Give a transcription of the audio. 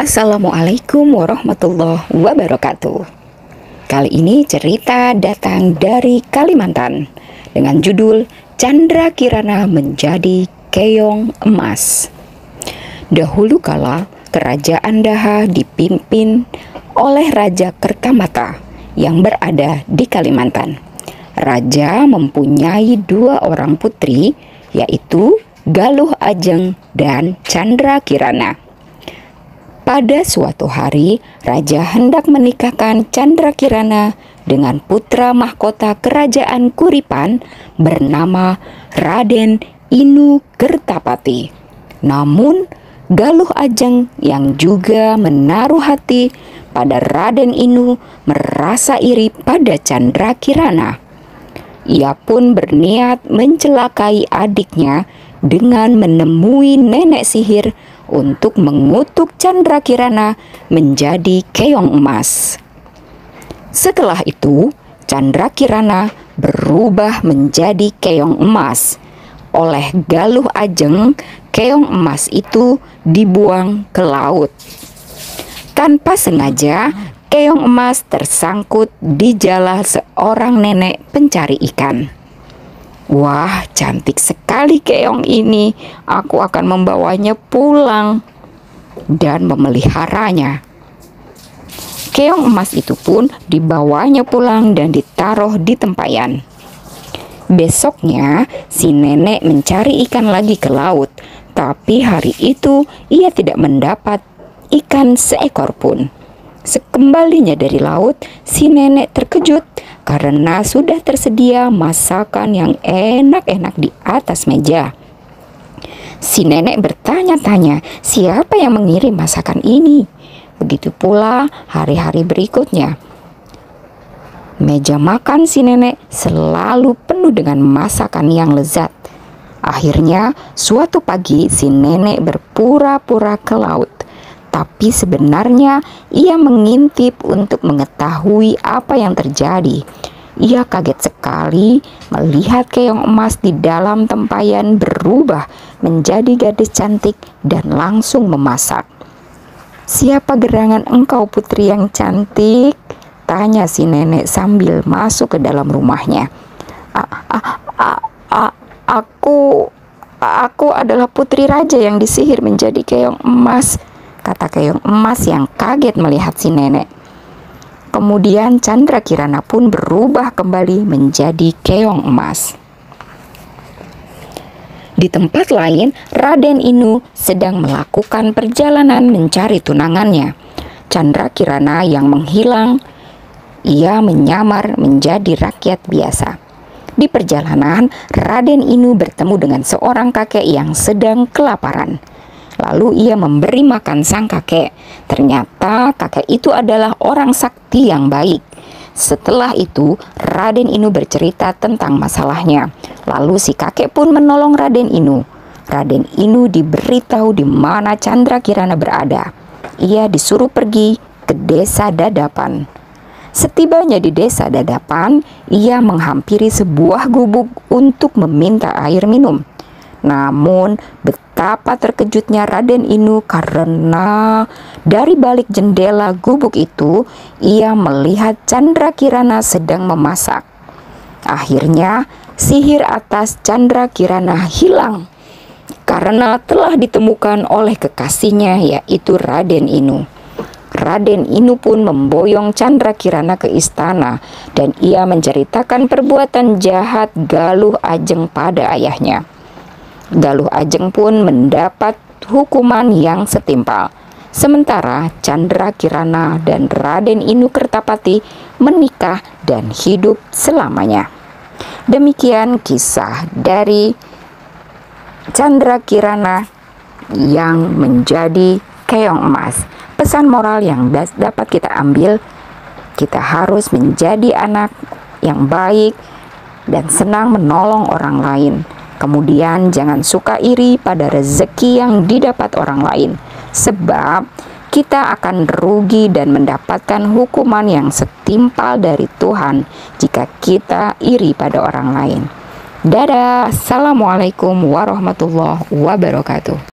Assalamualaikum warahmatullahi wabarakatuh. Kali ini cerita datang dari Kalimantan dengan judul Chandra Kirana menjadi keong emas. Dahulu kala kerajaan Daha dipimpin oleh Raja Kertamata yang berada di Kalimantan. Raja mempunyai dua orang putri, yaitu Galuh Ajeng dan Chandra Kirana. Pada suatu hari, Raja hendak menikahkan Chandra Kirana dengan putra mahkota kerajaan Kuripan bernama Raden Inu Kertapati. Namun, Galuh Ajeng yang juga menaruh hati pada Raden Inu merasa iri pada Chandra Kirana. Ia pun berniat mencelakai adiknya dengan menemui nenek sihir untuk mengutuk Chandra Kirana menjadi keong emas. Setelah itu, Chandra Kirana berubah menjadi keong emas. Oleh Galuh Ajeng, keong emas itu dibuang ke laut. Tanpa sengaja, keong emas tersangkut di jala seorang nenek pencari ikan. Wah, cantik sekali keong ini. Aku akan membawanya pulang dan memeliharanya. Keong emas itu pun dibawanya pulang dan ditaruh di tempayan. Besoknya, si nenek mencari ikan lagi ke laut, tapi hari itu ia tidak mendapat ikan seekor pun. Sekembalinya dari laut, si nenek terkejut karena sudah tersedia masakan yang enak-enak di atas meja. Si nenek bertanya-tanya, siapa yang mengirim masakan ini? Begitu pula hari-hari berikutnya. Meja makan si nenek selalu penuh dengan masakan yang lezat. Akhirnya, suatu pagi si nenek berpura-pura ke laut. Tapi sebenarnya ia mengintip untuk mengetahui apa yang terjadi. Ia kaget sekali melihat keong emas di dalam tempayan berubah menjadi gadis cantik dan langsung memasak. "Siapa gerangan engkau, putri yang cantik?" tanya si nenek sambil masuk ke dalam rumahnya. Aku adalah putri raja yang disihir menjadi keong emas," kata keong emas yang kaget melihat si nenek. Kemudian Chandra Kirana pun berubah kembali menjadi keong emas. Di tempat lain, Raden Inu sedang melakukan perjalanan mencari tunangannya. Chandra Kirana yang menghilang, ia menyamar menjadi rakyat biasa. Di perjalanan, Raden Inu bertemu dengan seorang kakek yang sedang kelaparan. Lalu ia memberi makan sang kakek. Ternyata kakek itu adalah orang sakti yang baik. Setelah itu, Raden Inu bercerita tentang masalahnya. Lalu si kakek pun menolong Raden Inu. Raden Inu diberitahu di mana Chandra Kirana berada. Ia disuruh pergi ke desa Dadapan. Setibanya di desa Dadapan, ia menghampiri sebuah gubuk untuk meminta air minum. Namun betapa terkejutnya Raden Inu karena dari balik jendela gubuk itu ia melihat Chandra Kirana sedang memasak. Akhirnya sihir atas Chandra Kirana hilang karena telah ditemukan oleh kekasihnya, yaitu Raden Inu. Raden Inu pun memboyong Chandra Kirana ke istana dan ia menceritakan perbuatan jahat Galuh Ajeng pada ayahnya. Galuh Ajeng pun mendapat hukuman yang setimpal. Sementara Chandra Kirana dan Raden Inu Kertapati menikah dan hidup selamanya. Demikian kisah dari Chandra Kirana yang menjadi keong emas. Pesan moral yang dapat kita ambil, kita harus menjadi anak yang baik dan senang menolong orang lain. Kemudian jangan suka iri pada rezeki yang didapat orang lain, sebab kita akan rugi dan mendapatkan hukuman yang setimpal dari Tuhan jika kita iri pada orang lain. Dadah, assalamualaikum warahmatullahi wabarakatuh.